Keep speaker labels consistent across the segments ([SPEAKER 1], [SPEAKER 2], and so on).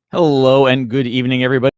[SPEAKER 1] Hello and good evening, everybody.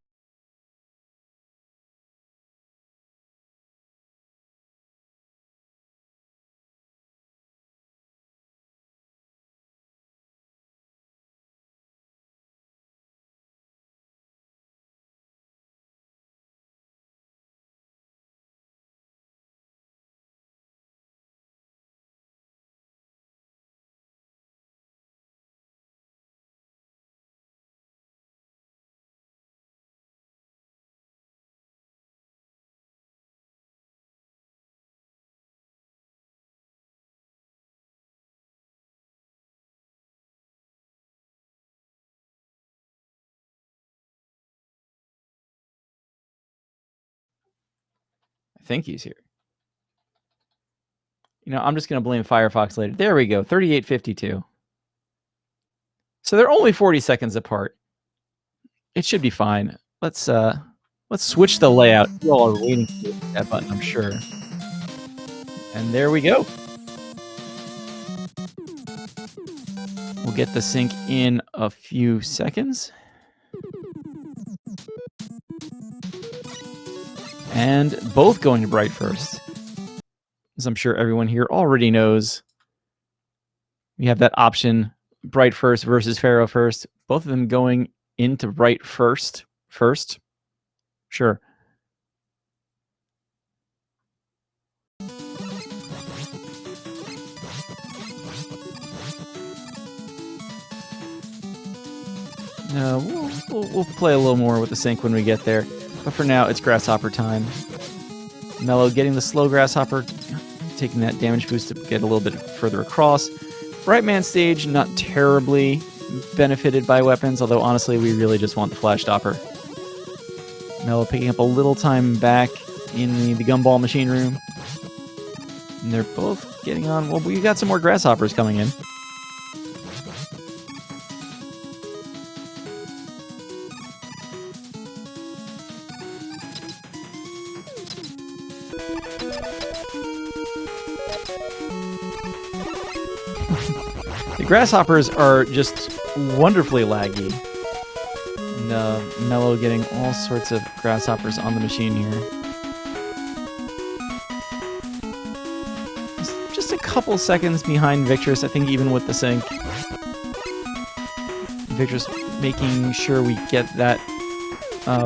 [SPEAKER 1] I think he's here. You know, I'm just going to blame Firefox later. There we go, 3852. So they're only 40 seconds apart. It should be fine. Let's switch the layout. You all are waiting for that button, I'm sure. And there we go. We'll get the sync in a few seconds. And both going to bright first. As I'm sure everyone here already knows, we have that option, bright first versus Pharaoh first. Both of them going into bright first. Sure. No, we'll play a little more with the sync when we get there. But for now, it's Grasshopper time. Mello getting the slow Grasshopper, taking that damage boost to get a little bit further across. Brightman stage, not terribly benefited by weapons, although honestly, we really just want the Flash Stopper. Mello picking up a little time back in the Gumball machine room. And they're both getting on. Well, we got some more Grasshoppers coming in. The Grasshoppers are just wonderfully laggy. And Mello getting all sorts of Grasshoppers on the machine here. Just a couple seconds behind Victrass, I think, even with the sync. Victrass making sure we get that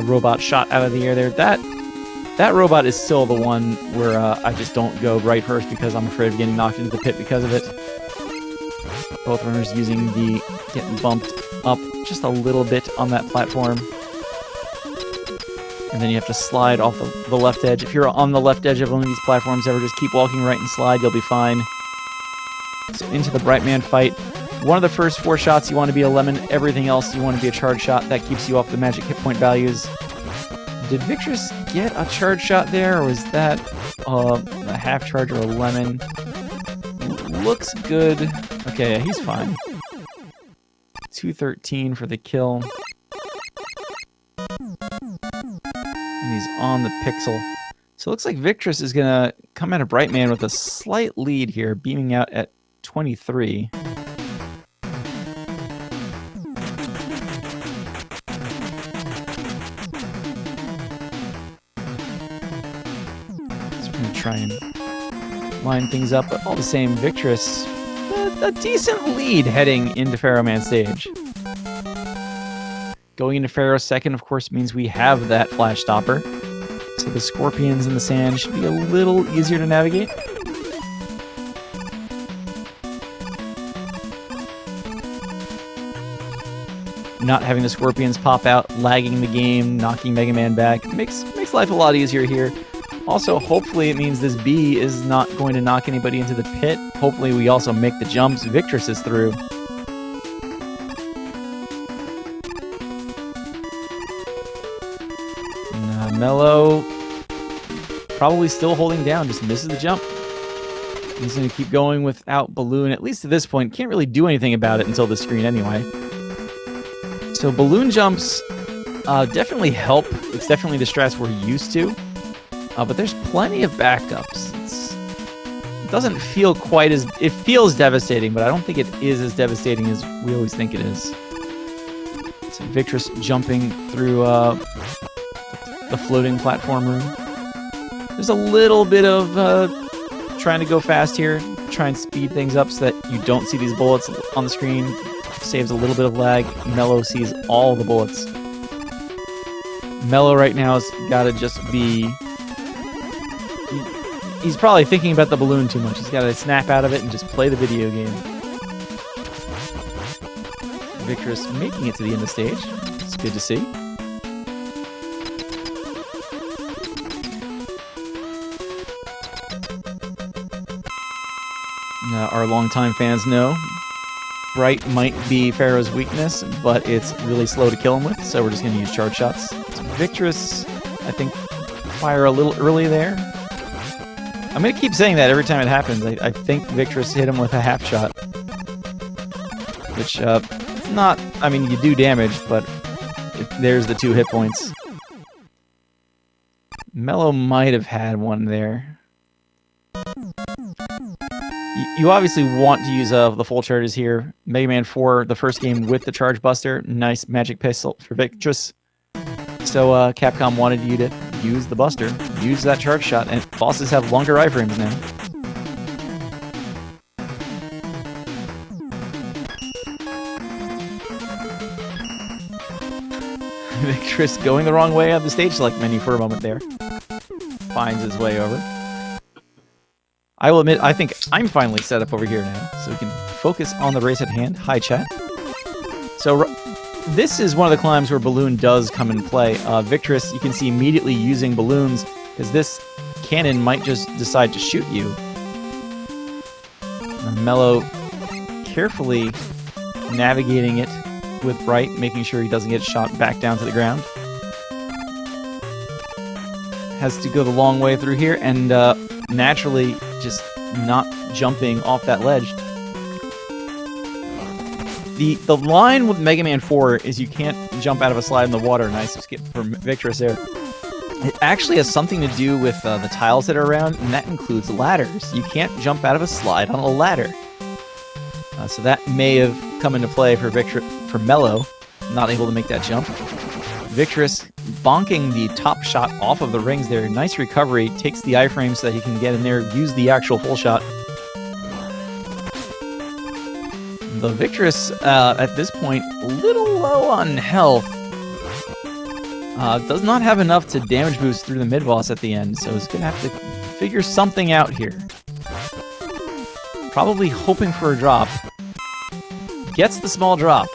[SPEAKER 1] robot shot out of the air there. That robot is still the one where I just don't go right first because I'm afraid of getting knocked into the pit because of it. Both runners using the getting bumped up just a little bit on that platform. And then you have to slide off the left edge. If you're on the left edge of one of these platforms ever, just keep walking right and slide, you'll be fine. So into the Brightman fight. One of the first 4 shots you want to be a lemon, everything else you want to be a charge shot. That keeps you off the magic hit point values. Did Victrass get a charge shot there, or was that a half charge or a lemon? Looks good. Okay, yeah, he's fine. 213 for the kill. And he's on the pixel. So it looks like Victrass is going to come out of Brightman with a slight lead here, beaming out at 23. Try and line things up, but all the same, Victrass, a decent lead heading into Pharaoh Man stage. Going into Pharaoh second, of course, means we have that Flash Stopper, so the Scorpions in the sand should be a little easier to navigate. Not having the Scorpions pop out, lagging the game, knocking Mega Man back, makes life a lot easier here. Also, hopefully it means this B is not going to knock anybody into the pit. Hopefully we also make the jumps Victrass is through. And, Mello probably still holding down, just misses the jump. He's going to keep going without Balloon, at least at this point. Can't really do anything about it until the screen anyway. So balloon jumps definitely help. It's definitely the strats we're used to. But there's plenty of backups. It doesn't feel quite as... It feels devastating, but I don't think it is as devastating as we always think it is. So Victrass jumping through the floating platform room. There's a little bit of trying to go fast here, try and speed things up so that you don't see these bullets on the screen. Saves a little bit of lag. Mello sees all the bullets. Mello right now has got to just be... He's probably thinking about the balloon too much. He's got to snap out of it and just play the video game. Victrass making it to the end of the stage. It's good to see. Our longtime fans know Bright might be Pharaoh's weakness, but it's really slow to kill him with, so we're just going to use charge shots. So Victrass, I think, fire a little early there. I'm going to keep saying that every time it happens. I think Victrass hit him with a half shot. Which, it's not... I mean, you do damage, but there's the 2 hit points. Mello might have had one there. You obviously want to use the full charges here. Mega Man 4, the first game with the Charge Buster. Nice magic pistol for Victrass. So Capcom wanted you to use the Buster. Use that charge shot, and bosses have longer iframes now. Victrass going the wrong way on the stage select menu for a moment there. Finds his way over. I will admit, I think I'm finally set up over here now, so we can focus on the race at hand. Hi, chat. So this is one of the climbs where Balloon does come into play. Victrass, you can see immediately using balloons, because this cannon might just decide to shoot you. Mello carefully navigating it with Bright, making sure he doesn't get shot back down to the ground. Has to go the long way through here, and naturally just not jumping off that ledge. The line with Mega Man 4 is you can't jump out of a slide in the water. Nice skip from Victrass there. It actually has something to do with the tiles that are around, and that includes ladders. You can't jump out of a slide on a ladder. So that may have come into play for Mello, not able to make that jump. Victrass bonking the top shot off of the rings there. Nice recovery. Takes the iframe so that he can get in there, use the actual full shot. The Victrass, at this point, a little low on health. Does not have enough to damage boost through the mid-boss at the end, so he's going to have to figure something out here. Probably hoping for a drop. Gets the small drop.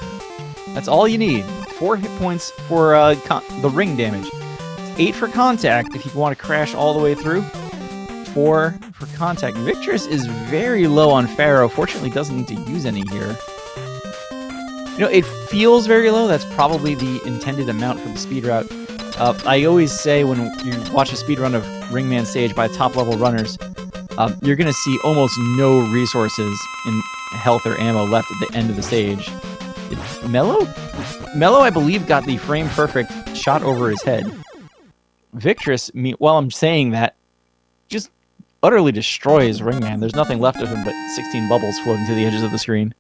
[SPEAKER 1] That's all you need. 4 hit points for the ring damage. 8 for contact if you want to crash all the way through. 4 for contact. Victrass is very low on Pharaoh. Fortunately, doesn't need to use any here. You know, it feels very low. That's probably the intended amount for the speed route. I always say when you watch a speed run of Ringman stage by top-level runners, you're going to see almost no resources in health or ammo left at the end of the stage. Mello, I believe, got the frame-perfect shot over his head. Victrass, while I'm saying that, just utterly destroys Ringman. There's nothing left of him but 16 bubbles floating to the edges of the screen.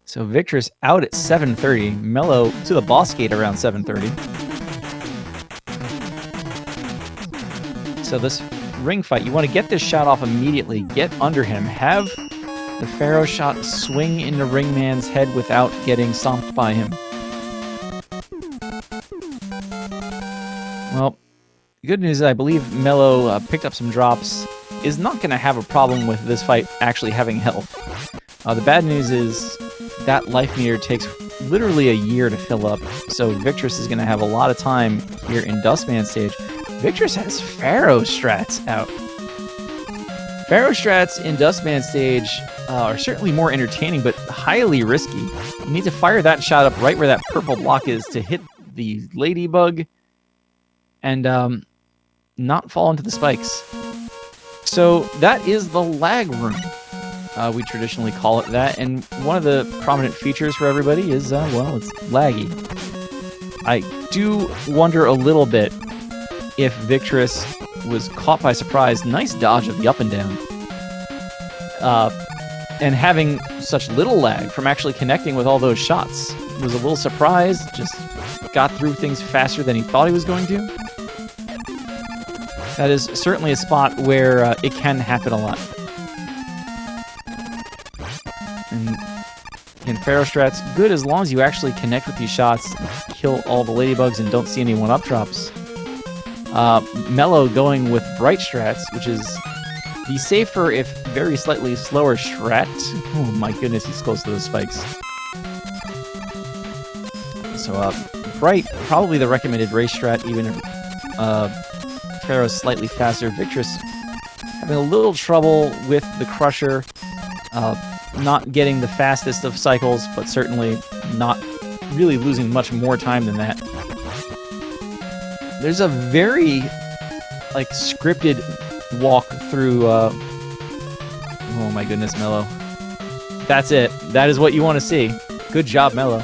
[SPEAKER 1] So Victrass out at 7:30. Mello to the boss gate around 7:30. So this ring fight, you want to get this shot off immediately. Get under him. Have the Pharaoh shot swing into Ringman's head without getting stomped by him. Well, the good news is I believe Mello picked up some drops. Is not going to have a problem with this fight actually having health. The bad news is that life meter takes literally a year to fill up, so Victrass is going to have a lot of time here in Dustman stage. Victrass has Pharaoh strats out. Pharaoh strats in Dustman stage are certainly more entertaining, but highly risky. You need to fire that shot up right where that purple block is to hit the ladybug and not fall into the spikes. So that is the lag room. We traditionally call it that, and one of the prominent features for everybody is, well, it's laggy. I do wonder a little bit if Victrass was caught by surprise. Nice dodge of the up and down. and having such little lag from actually connecting with all those shots. Was a little surprised, just got through things faster than he thought he was going to. That is certainly a spot where it can happen a lot. And in Pharaoh Strat's good as long as you actually connect with these shots, kill all the ladybugs, and don't see any one-up drops. Mello going with Bright Strats, which is the safer, if very slightly slower strat. Oh my goodness, he's close to those spikes. So Bright, probably the recommended race strat, even if Pharaoh's slightly faster. Victrass having a little trouble with the Crusher, not getting the fastest of cycles, but certainly not really losing much more time than that. There's a very, like, scripted walk through, oh my goodness, Mello. That's it. That is what you want to see. Good job, Mello.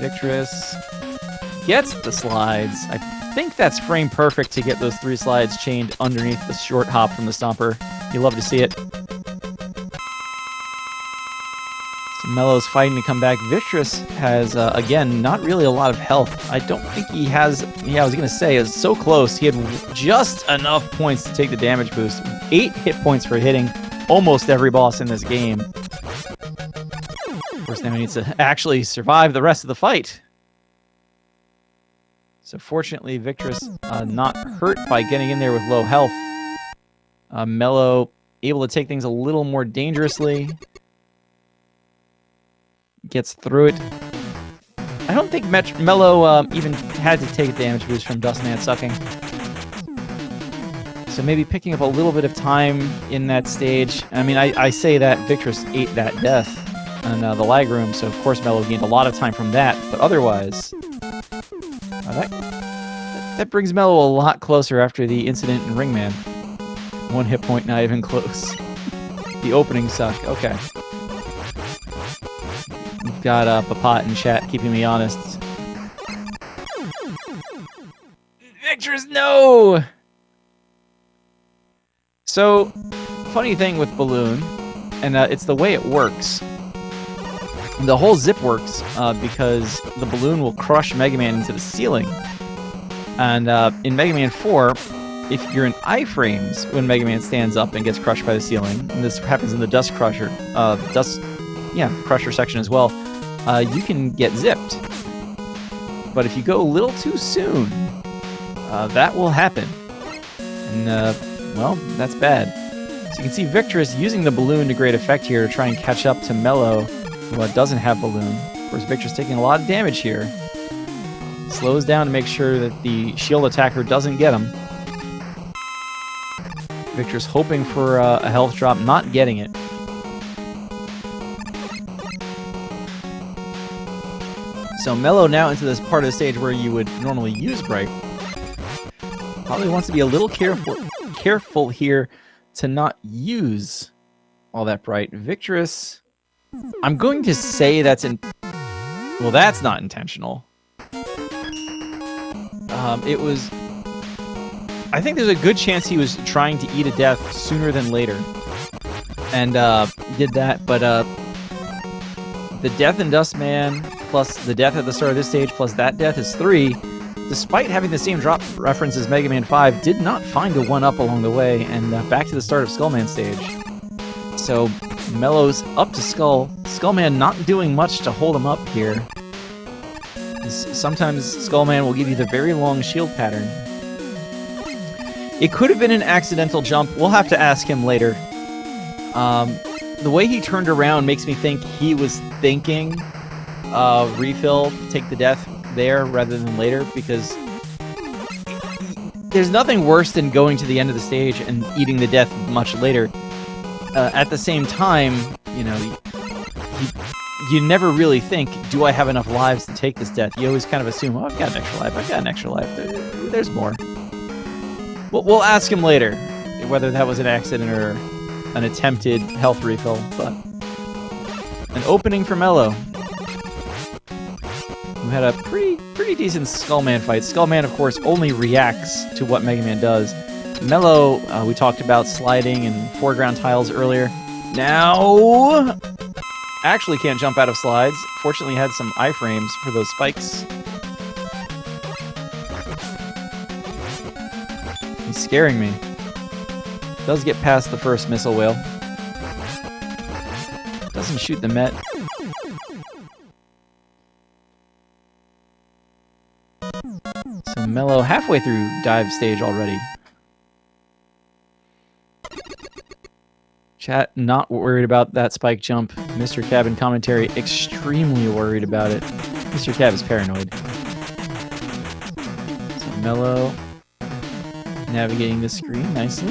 [SPEAKER 1] Victrass gets the slides. I think that's frame perfect to get those 3 slides chained underneath the short hop from the Stomper. You love to see it. So Mello's fighting to come back. Victrass has, again, not really a lot of health. I don't think he has... Yeah, I was going to say, it's so close. He had just enough points to take the damage boost. 8 hit points for hitting almost every boss in this game. Of course, now he needs to actually survive the rest of the fight. So fortunately, Victrass not hurt by getting in there with low health. Mello able to take things a little more dangerously. Gets through it. I don't think Mello even had to take a damage boost from Dustman sucking. So maybe picking up a little bit of time in that stage. I mean, I say that Victrass ate that death in the lag room, so of course Mello gained a lot of time from that, but otherwise... that brings Mello a lot closer after the incident in Ringman. 1 hit point, not even close. The opening suck. Okay. We've got Papat in chat keeping me honest. Victrass, no! So, funny thing with Balloon, and it's the way it works. The whole zip works because the balloon will crush Mega Man into the ceiling. And in Mega Man 4, if you're in iframes when Mega Man stands up and gets crushed by the ceiling, and this happens in the Dust Crusher, Crusher section as well, you can get zipped. But if you go a little too soon, that will happen. And, well, that's bad. So you can see Victrass using the balloon to great effect here to try and catch up to Mello, who doesn't have balloon. Of course, Victrass taking a lot of damage here. Slows down to make sure that the shield attacker doesn't get him. Victrass hoping for a health drop, not getting it. So Mello now into this part of the stage where you would normally use Bright. Probably wants to be a little careful here to not use all that Bright. Victrass... I'm going to say that's well, that's not intentional. It was... I think there's a good chance he was trying to eat a death sooner than later. And did that, but the death in Dustman, plus the death at the start of this stage, plus that death is 3. Despite having the same drop reference as Mega Man 5, did not find a 1-up along the way, and back to the start of Skullman stage. So... Mello's up to Skull. Skullman not doing much to hold him up here. Sometimes Skullman will give you the very long shield pattern. It could have been an accidental jump. We'll have to ask him later. The way he turned around makes me think he was thinking refill, take the death there rather than later, because there's nothing worse than going to the end of the stage and eating the death much later. At the same time, you know, you never really think, do I have enough lives to take this death? You always kind of assume, oh, I've got an extra life, I've got an extra life. There's more. We'll ask him later whether that was an accident or an attempted health refill, but an opening for Mello, who had a pretty decent Skullman fight. Skullman, of course, only reacts to what Mega Man does. Mello, we talked about sliding and foreground tiles earlier. Now, actually can't jump out of slides. Fortunately, had some iframes for those spikes. He's scaring me. Does get past the first missile whale. Doesn't shoot the Met. So Mello halfway through dive stage already. Chat not worried about that spike jump. Mr. Cab in commentary extremely worried about it. Mr. Cab is paranoid. So Mello navigating the screen nicely.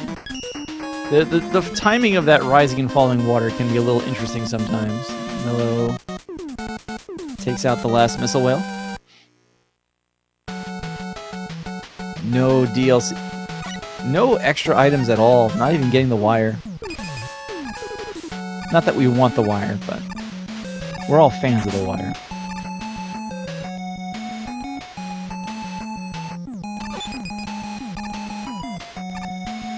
[SPEAKER 1] The timing of that rising and falling water can be a little interesting sometimes. Mello takes out the last missile whale. No DLC. No extra items at all. Not even getting the wire. Not that we want the wire, but we're all fans of the wire.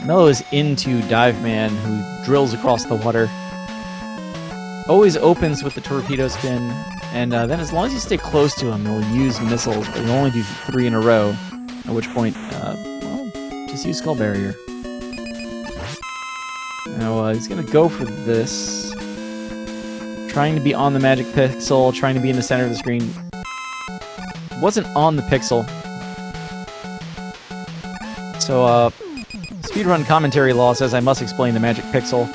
[SPEAKER 1] Mello is into Dive Man, who drills across the water. Always opens with the torpedo spin, and then as long as you stay close to him, he'll use missiles, but he'll only do 3 in a row, at which point, well, just use Skull Barrier. Now, he's going to go for this. Trying to be on the magic pixel, trying to be in the center of the screen. Wasn't on the pixel. So, speedrun commentary law says I must explain the magic pixel.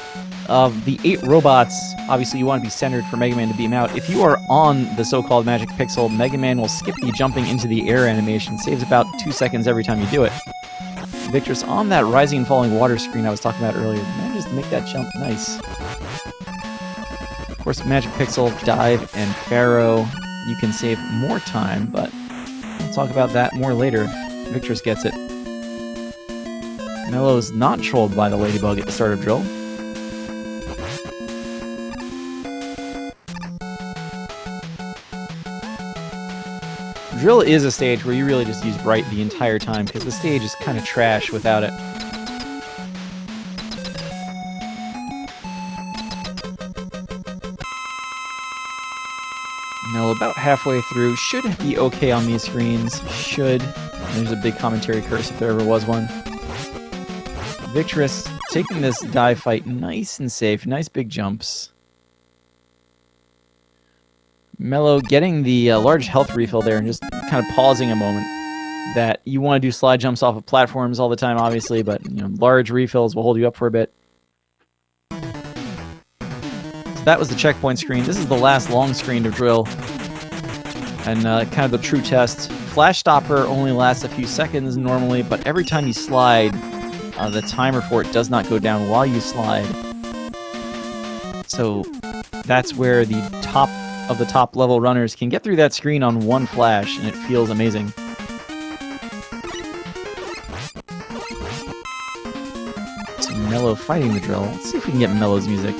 [SPEAKER 1] The 8 robots, obviously you want to be centered for Mega Man to beam out. If you are on the so-called magic pixel, Mega Man will skip the jumping into the air animation. Saves about 2 seconds every time you do it. Victrass on that rising and falling water screen I was talking about earlier manages to make that jump nice. Of course, Magic Pixel, Dive, and Pharaoh, you can save more time, but we'll talk about that more later. Victrass gets it. Mello's not trolled by the Ladybug at the start of Drill. Drill is a stage where you really just use Bright the entire time, because the stage is kind of trash without it. Mello about halfway through. Should be okay on these screens. Should. There's a big commentary curse if there ever was one. Victrass taking this dive fight nice and safe. Nice big jumps. Mello getting the large health refill there and just kind of pausing a moment. That you want to do slide jumps off of platforms all the time, obviously, but you know, large refills will hold you up for a bit. That was the checkpoint screen. This is the last long screen of Drill. And kind of the true test. Flash Stopper only lasts a few seconds normally, but every time you slide, the timer for it does not go down while you slide. So that's where the top of the top level runners can get through that screen on one flash, and it feels amazing. So Mello fighting the Drill. Let's see if we can get Mello's music.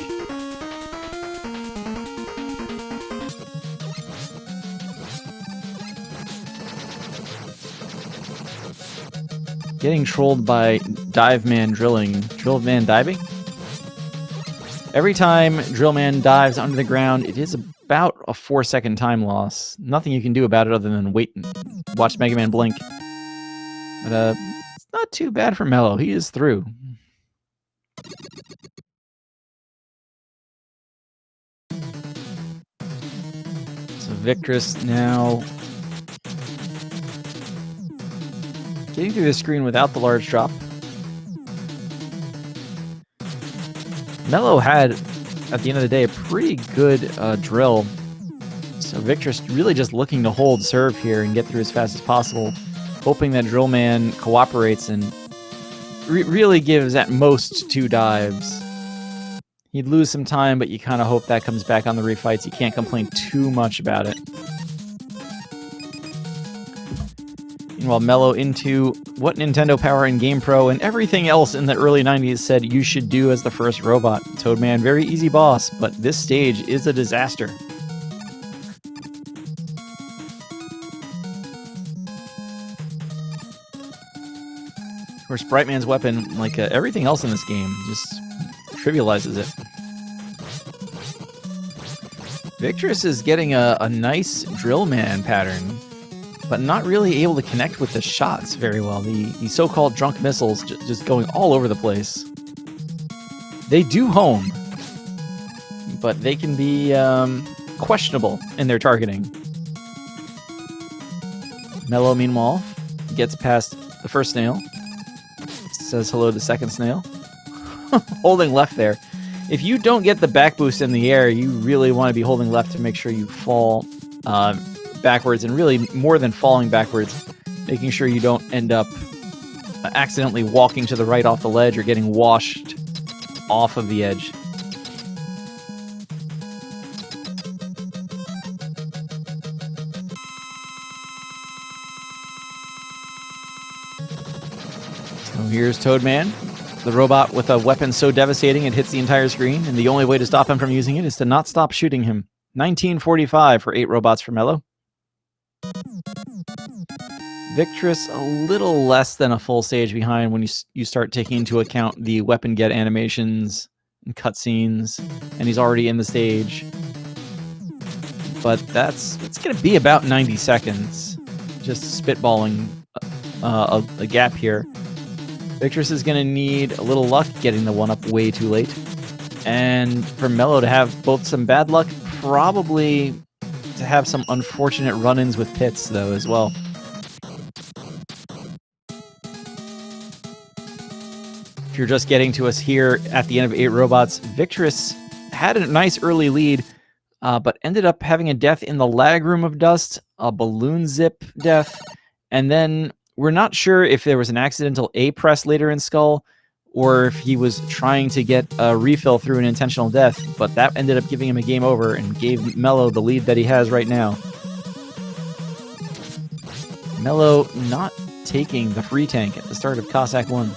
[SPEAKER 1] Getting trolled by Dive Man drilling. Drill Man diving? Every time Drill Man dives under the ground, it is about a 4-second time loss. Nothing you can do about it other than wait and watch Mega Man blink. But it's not too bad for Mello. He is through. So Victrass now getting through the screen without the large drop. Mello had, at the end of the day, a pretty good drill. So Victrass really just looking to hold serve here and get through as fast as possible, hoping that Drill Man cooperates and really gives at most 2 dives. He'd lose some time, but you kind of hope that comes back on the refights. You can't complain too much about it. Meanwhile, Mello into what Nintendo Power and Game Pro and everything else in the early 90s said you should do as the first robot. Toadman, very easy boss, but this stage is a disaster. Of course, Brightman's weapon, like everything else in this game, just trivializes it. Victrass is getting a nice drill man pattern, but not really able to connect with the shots very well. The so-called drunk missiles just going all over the place. They do home, but they can be questionable in their targeting. Mellow, meanwhile, gets past the first snail. Says hello to the second snail. Holding left there. If you don't get the back boost in the air, you really want to be holding left to make sure you fall backwards, and really more than falling backwards, making sure you don't end up accidentally walking to the right off the ledge or getting washed off of the edge. So here's Toadman, the robot with a weapon so devastating it hits the entire screen, and the only way to stop him from using it is to not stop shooting him. 1945 for 8 robots for Mello. Victrass a little less than a full stage behind when you start taking into account the weapon get animations and cutscenes, and he's already in the stage. But it's going to be about 90 seconds. Just spitballing a gap here. Victrass is going to need a little luck getting the 1-up way too late. And for Mello to have both some bad luck, probably to have some unfortunate run-ins with pits, though, as well. If you're just getting to us here at the end of 8 robots, Victrass had a nice early lead, but ended up having a death in the lag room of dust, a balloon zip death, and then we're not sure if there was an accidental A press later in Skull, or if he was trying to get a refill through an intentional death, but that ended up giving him a game over and gave Mello the lead that he has right now. Mello not taking the free tank at the start of Cossack 1.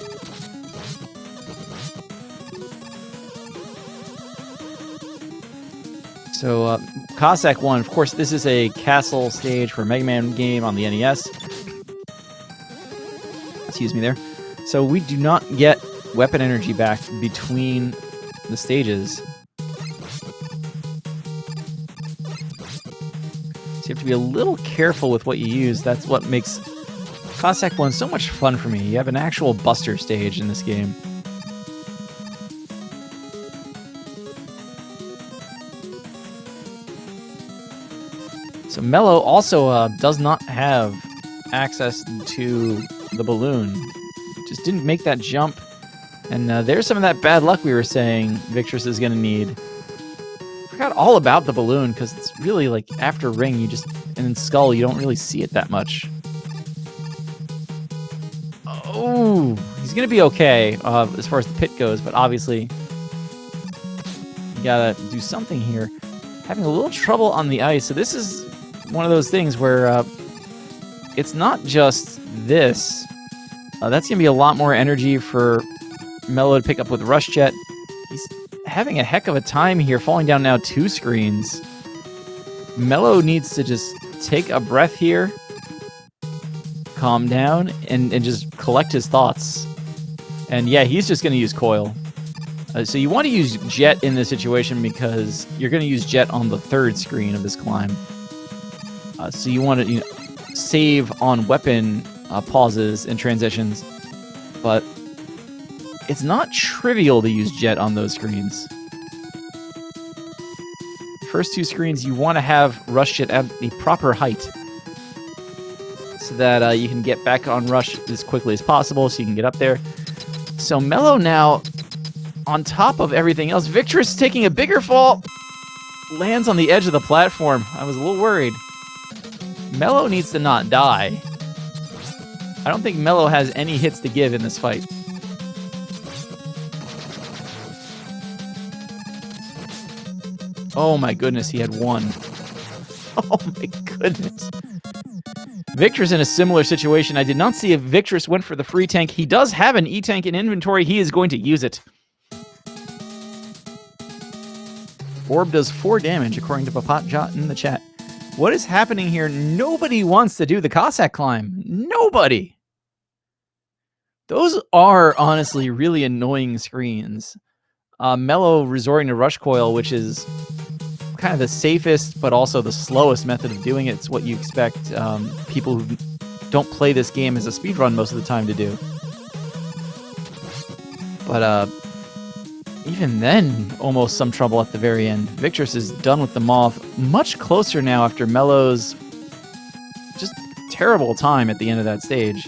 [SPEAKER 1] So, Cossack 1, of course, this is a castle stage for a Mega Man game on the NES. Excuse me there. So we do not get weapon energy back between the stages. So you have to be a little careful with what you use. That's what makes Cossack 1 so much fun for me. You have an actual buster stage in this game. So Mello also does not have access to the balloon. Just didn't make that jump. And there's some of that bad luck we were saying Victrass is going to need. Forgot all about the balloon, because it's really like after Ring, and in Skull, you don't really see it that much. Oh, he's going to be okay as far as the pit goes, but obviously you got to do something here. Having a little trouble on the ice. So this is one of those things where it's not just this. That's going to be a lot more energy for Mello to pick up with Rush Jet. He's having a heck of a time here, falling down now 2 screens. Mello needs to just take a breath here, calm down, and just collect his thoughts. And yeah, he's just going to use Coil. So you want to use Jet in this situation because you're going to use Jet on the 3rd screen of this climb. So you want to save on weapon pauses and transitions, but it's not trivial to use Jet on those screens. First 2 screens, you want to have Rush Jet at the proper height so that you can get back on Rush as quickly as possible so you can get up there. So Mello now, on top of everything else, Victrass taking a bigger fall, lands on the edge of the platform. I was a little worried. Mello needs to not die. I don't think Mello has any hits to give in this fight. Oh my goodness, he had 1. Oh my goodness. Victrass in a similar situation. I did not see if Victrass went for the free tank. He does have an E-tank in inventory. He is going to use it. Orb does 4 damage, according to Papatjot in the chat. What is happening here? Nobody wants to do the Cossack climb. Nobody. Those are honestly really annoying screens. Mello resorting to Rush Coil, which is kind of the safest, but also the slowest method of doing it. It's what you expect people who don't play this game as a speedrun most of the time to do. But even then, almost some trouble at the very end. Victrass is done with the moth. Much closer now after Mello's just terrible time at the end of that stage.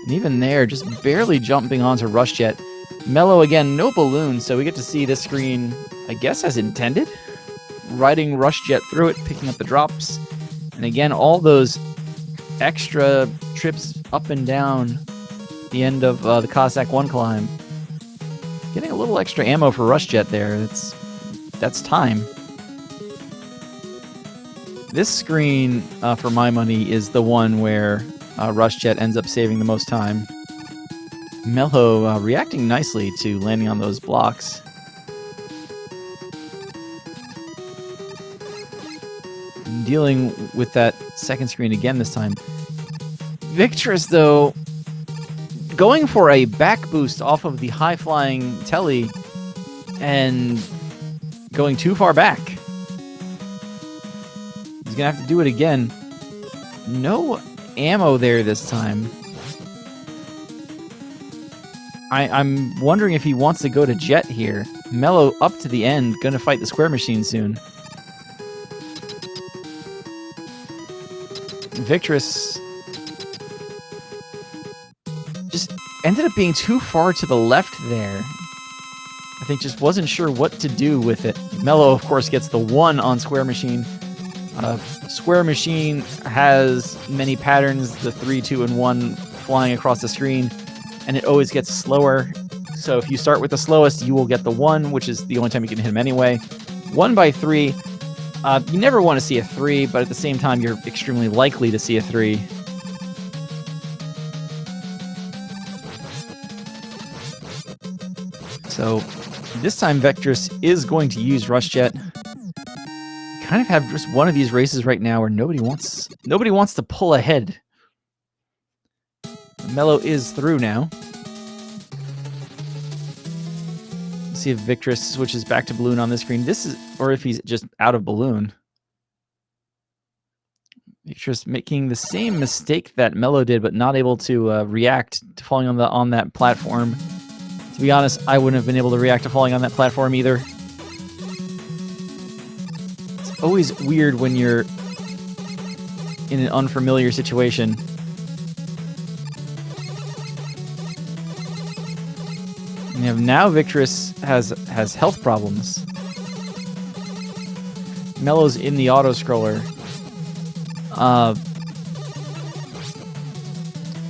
[SPEAKER 1] And even there, just barely jumping onto Rush Jet. Mello, again, no balloon, so we get to see this screen, I guess, as intended. Riding Rush Jet through it, picking up the drops. And again, all those extra trips up and down the end of the Cossack 1 climb. Getting a little extra ammo for Rush Jet there. That's time. This screen, for my money, is the one where Rush Jet ends up saving the most time. Mello reacting nicely to landing on those blocks. Dealing with that second screen again this time. Victrass, though, going for a back boost off of the high-flying telly and going too far back. He's going to have to do it again. No ammo there this time. I'm wondering if he wants to go to Jet here. Mello up to the end, gonna fight the square machine soon. Victrass just ended up being too far to the left there. I think just wasn't sure what to do with it. Mello, of course, gets the 1 on square machine. Square machine has many patterns, the 3, 2, and 1 flying across the screen, and it always gets slower. So if you start with the slowest, you will get the 1, which is the only time you can hit him anyway. 1 by 3, you never want to see a 3, but at the same time, you're extremely likely to see a 3. So this time, Victrass is going to use Rush Jet. Kind of have just one of these races right now where nobody wants to pull ahead. Mello is through now. Let's see if Victrass switches back to balloon on this screen. Or if he's just out of balloon. Victrass making the same mistake that Mello did, but not able to react to falling on that platform. To be honest, I wouldn't have been able to react to falling on that platform either. It's always weird when you're in an unfamiliar situation. And now Victrass has health problems. Mello's in the auto-scroller.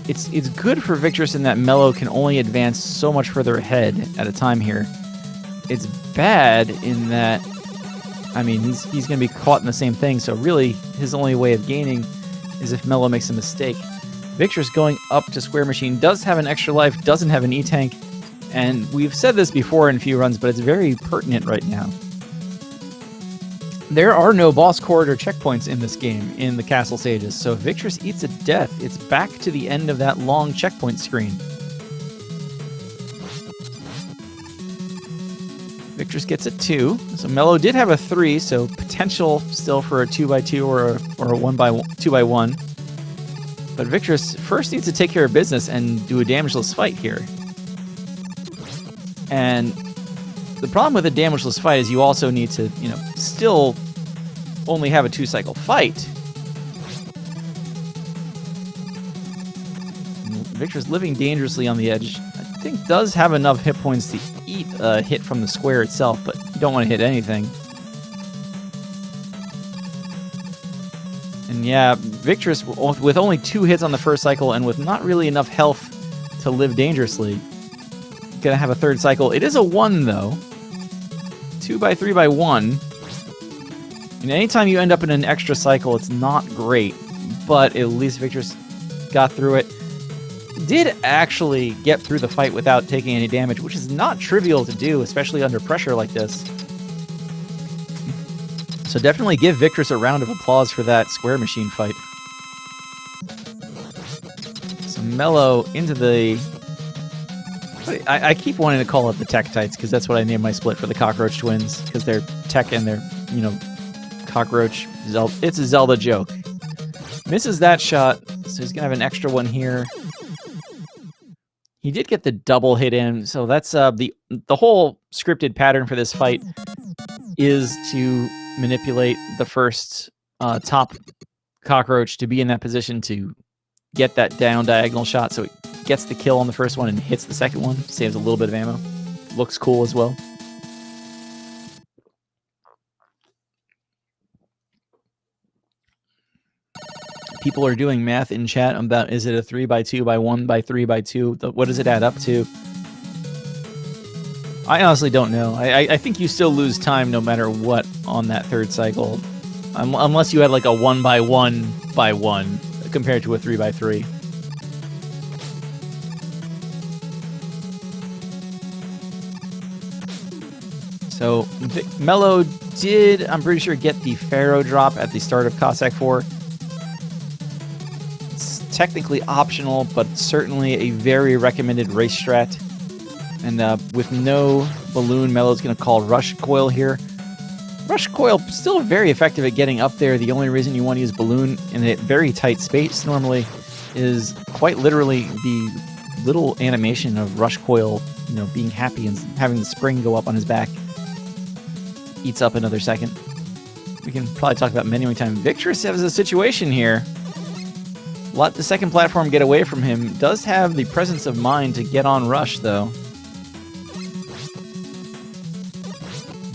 [SPEAKER 1] It's good for Victrass in that Mello can only advance so much further ahead at a time here. It's bad in that, I mean, he's going to be caught in the same thing, so really his only way of gaining is if Mello makes a mistake. Victrass going up to square machine does have an extra life, doesn't have an E-tank, and we've said this before in a few runs, but it's very pertinent right now. There are no boss corridor checkpoints in this game, in the castle stages, so if Victrass eats a death, it's back to the end of that long checkpoint screen. Victrass gets a 2, so Mello did have a 3, so potential still for a 2x2 or a 2x1. But Victrass first needs to take care of business and do a damageless fight here. And the problem with a damageless fight is you also need to, still only have a 2-cycle fight. Victrass living dangerously on the edge, I think does have enough hit points to eat a hit from the square itself, but you don't want to hit anything. And yeah, Victrass, with only 2 hits on the first cycle and with not really enough health to live dangerously, gonna have a 3rd cycle. It is a 1 though. 2x3x1. And anytime you end up in an extra cycle, it's not great, but at least Victrass got through it. Did actually get through the fight without taking any damage, which is not trivial to do, especially under pressure like this. So definitely give Victrass a round of applause for that square machine fight. So Mello into the I keep wanting to call it the Tech Tights because that's what I named my split for the Cockroach Twins, because they're tech and they're, you know, cockroach. It's a Zelda joke. Misses that shot, so he's going to have an extra one here. He did get the double hit in, so that's the whole scripted pattern for this fight is to manipulate the first top cockroach to be in that position to get that down diagonal shot, so it gets the kill on the first one and hits the second one. Saves a little bit of ammo. Looks cool as well. People are doing math in chat about, is it a 3x2 by 1 by 3 by 2? What does it add up to? I honestly don't know. I think you still lose time no matter what on that third cycle, unless you had like a 1 by 1 by 1 compared to a 3 by 3. So Mello did, I'm pretty sure, get the Pharaoh drop at the start of Cossack 4. It's technically optional, but certainly a very recommended race strat. And with no balloon, Mello's going to call Rush Coil here. Rush Coil still very effective at getting up there. The only reason you want to use balloon in a very tight space normally is quite literally the little animation of Rush Coil, you know, being happy and having the spring go up on his back. Eats up another second. We can probably talk about many times. Victrass has a situation here. Let the second platform get away from him. Does have the presence of mind to get on Rush, though.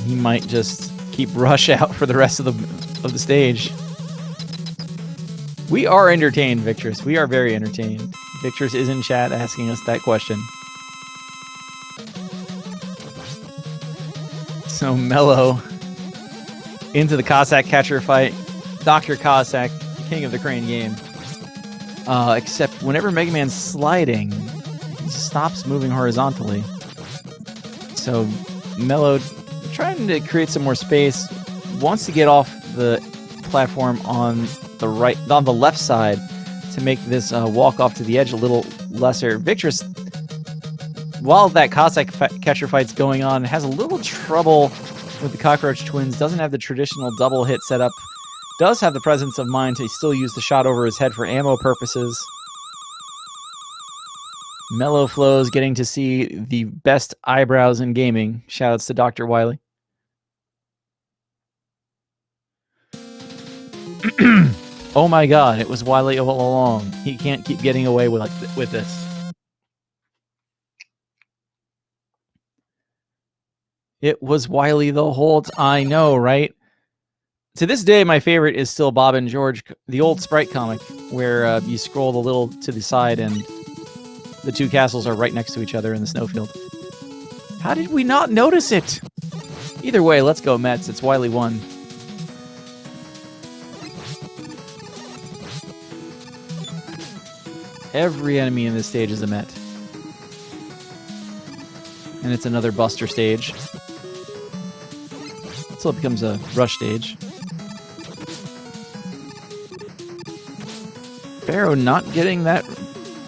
[SPEAKER 1] He might just keep Rush out for the rest of the stage. We are entertained, Victrass. We are very entertained. Victrass is in chat asking us that question. So Mello into the Cossack catcher fight. Dr. Cossack, king of the crane game. Except whenever Mega Man's sliding, he stops moving horizontally. So Mello, trying to create some more space, wants to get off the platform on the left side to make this walk off to the edge a little lesser. Victrass, while that Cossack catcher fight's going on, has a little trouble with the Cockroach Twins, doesn't have the traditional double hit setup, does have the presence of mind to still use the shot over his head for ammo purposes. MelloFlowz getting to see the best eyebrows in gaming. Shoutouts to Dr. Wily. Oh my god, it was Wily all along. He can't keep getting away with this. It was Wily the whole time. I know, right? To this day, my favorite is still Bob and George, the old Sprite comic, where you scroll a little to the side and the two castles are right next to each other in the snowfield. How did we not notice it? Either way, let's go Mets. It's Wily 1. Every enemy in this stage is a Met. And it's another Buster stage. So it becomes a Rush stage. Pharaoh not getting that...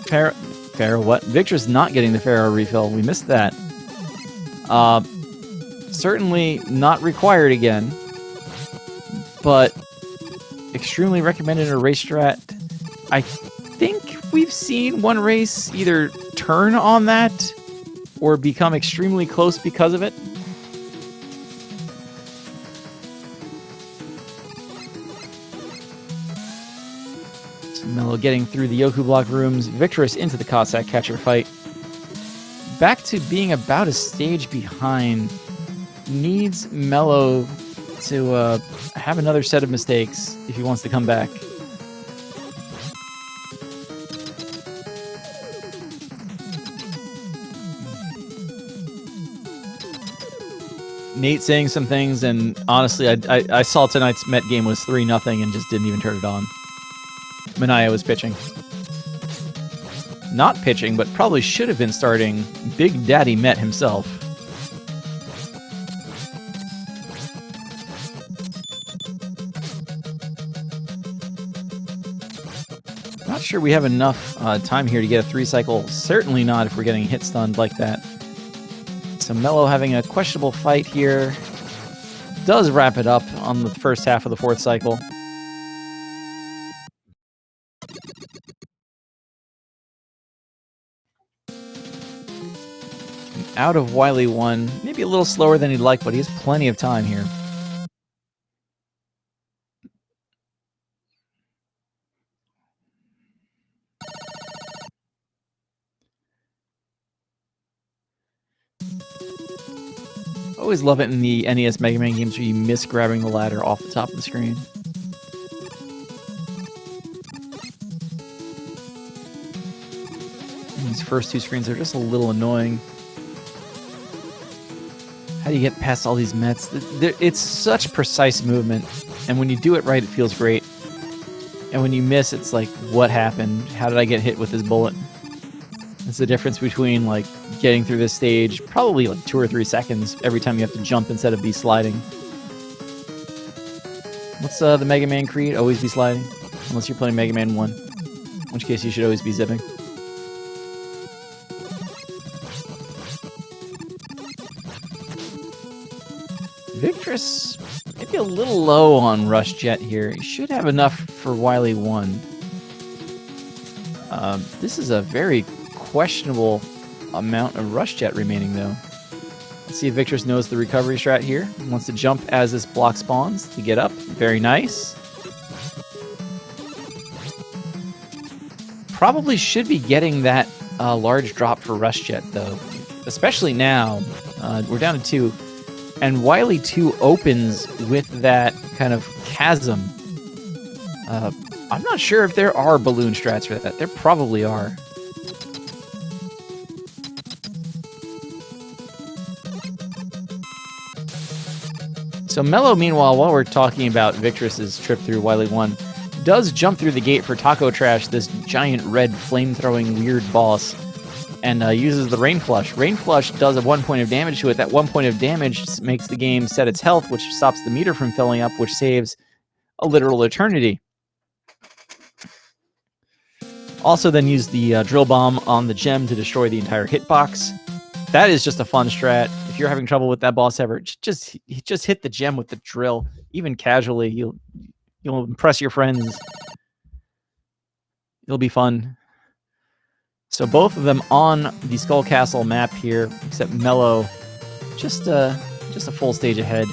[SPEAKER 1] Pharaoh what? Victrass not getting the Pharaoh refill. We missed that. Certainly not required again. But extremely recommended a race strat. I think we've seen one race either turn on that or become extremely close because of it. So Mello getting through the Yoku block rooms. Victrass into the Cossack catcher fight. Back to being about a stage behind. Needs Mello to have another set of mistakes if he wants to come back. Nate saying some things, and honestly, I saw tonight's Met game was 3-0 and just didn't even turn it on. Manaya was pitching. Not pitching, but probably should have been starting Big Daddy Met himself. Not sure we have enough time here to get a 3-cycle. Certainly not if we're getting hit stunned like that. So Mello having a questionable fight here. Does wrap it up on the first half of the 4th cycle. Out of Wily 1. Maybe a little slower than he'd like, but he has plenty of time here. Always love it in the NES Mega Man games where you miss grabbing the ladder off the top of the screen. And these first 2 screens are just a little annoying. How do you get past all these Mets? It's such precise movement, and when you do it right, it feels great. And when you miss, it's like, what happened? How did I get hit with this bullet? It's the difference between, like, getting through this stage, probably like 2 or 3 seconds every time you have to jump instead of be sliding. What's the Mega Man creed? Always be sliding? Unless you're playing Mega Man 1. In which case you should always be zipping. Victrass, maybe a little low on Rush Jet here. He should have enough for Wily 1. This is a very questionable amount of Rush Jet remaining, though. Let's see if Victrass knows the recovery strat here. He wants to jump as this block spawns to get up. Very nice. Probably should be getting that large drop for Rush Jet, though. Especially now. We're down to 2. And Wily 2 opens with that kind of chasm. I'm not sure if there are balloon strats for that. There probably are. So Mello, meanwhile, while we're talking about Victrass's trip through Wily 1, does jump through the gate for Taco Trash, this giant red flame-throwing weird boss, and uses the Rain Flush. Rain Flush does a 1 point of damage to it. That 1 point of damage makes the game set its health, which stops the meter from filling up, which saves a literal eternity. Also then use the Drill Bomb on the gem to destroy the entire hitbox. That is just a fun strat. If you're having trouble with that boss ever, just hit the gem with the drill, even casually. You'll impress your friends. It'll be fun. So both of them on the Skull Castle map here, except Mello, just a full stage ahead.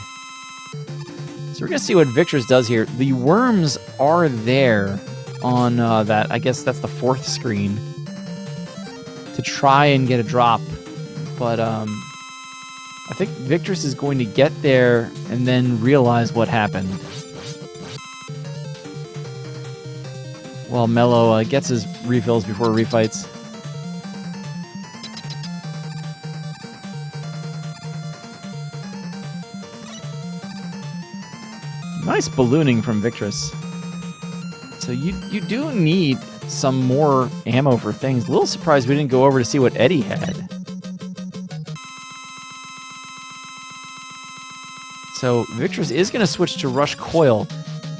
[SPEAKER 1] So we're gonna see what Victrass does here. The worms are there on that. I guess that's the 4th screen to try and get a drop, but I think Victrass is going to get there and then realize what happened. While Mello gets his refills before refights. Nice ballooning from Victrass. So you do need some more ammo for things. A little surprised we didn't go over to see what Eddie had. So Victrass is going to switch to Rush Coil.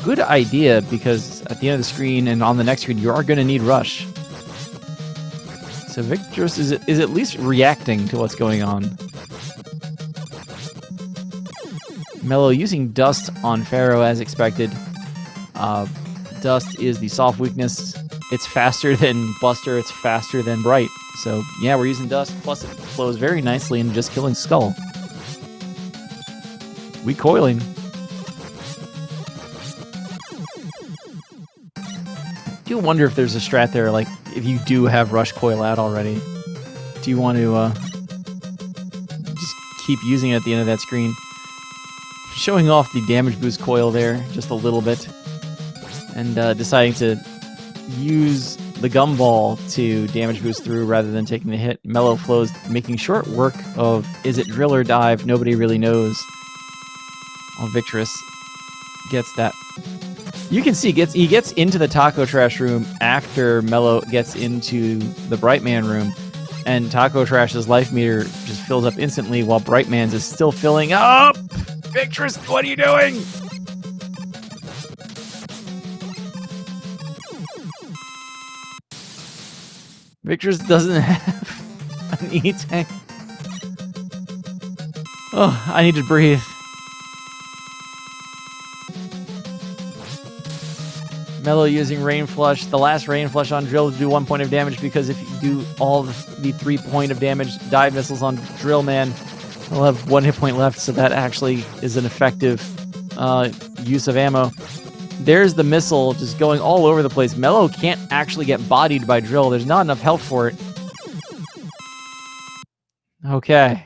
[SPEAKER 1] Good idea, because at the end of the screen and on the next screen, you are going to need Rush. So Victrass is at least reacting to what's going on. Mello using Dust on Pharaoh as expected. Dust is the soft weakness. It's faster than Buster, it's faster than Bright. So yeah, we're using Dust, plus it flows very nicely into just killing Skull. We coiling. I do wonder if there's a strat there, like if you do have Rush Coil out already. Do you want to just keep using it at the end of that screen? Showing off the damage boost coil there just a little bit. And deciding to use the gumball to damage boost through rather than taking the hit. MelloFlowz making short work of is it drill or dive? Nobody really knows. While Victrass gets that. You can see he gets into the Taco Trash room after Mello gets into the Brightman room, and Taco Trash's life meter just fills up instantly while Brightman's is still filling up. Victrass, what are you doing? Victrass doesn't have an E-tank. Oh, I need to breathe. Mellow using Rain Flush. The last Rain Flush on Drill to do 1 point of damage, because if you do all the 3 point of damage dive missiles on Drill Man, he'll have 1 hit point left, so that actually is an effective use of ammo. There's the missile just going all over the place. Mellow can't actually get bodied by Drill. There's not enough health for it. Okay.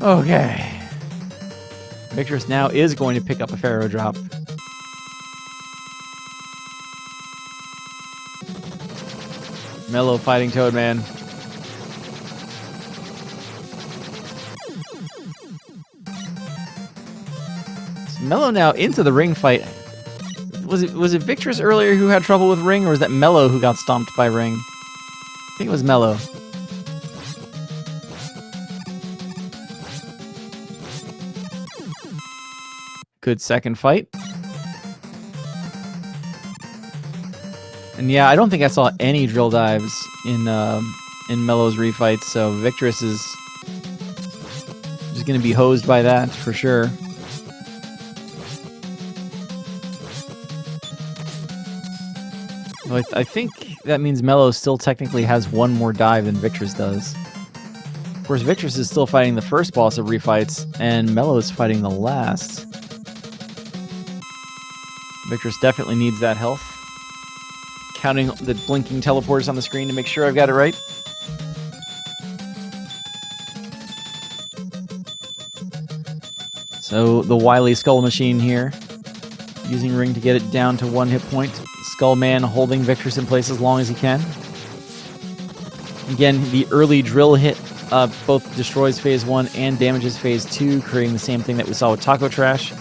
[SPEAKER 1] Okay. Victrass now is going to pick up a Pharaoh drop. Mellow fighting Toadman. So Mellow now into the ring fight. Was it Victrass earlier who had trouble with ring, or was that Mellow who got stomped by ring? I think it was Mellow. Good second fight. And yeah, I don't think I saw any drill dives in Mellow's refights, so Victrass is just going to be hosed by that for sure. Well, I think that means Mellow still technically has 1 more dive than Victrass does. Of course, Victrass is still fighting the first boss of refights, and Mellow is fighting the last. Victrass definitely needs that health. Counting the blinking teleporters on the screen to make sure I've got it right. So the wily Skull Machine here, using Ring to get it down to 1 hit point. Skull Man holding Victrass in place as long as he can. Again, the early drill hit both destroys phase 1 and damages phase 2, creating the same thing that we saw with Taco Trash.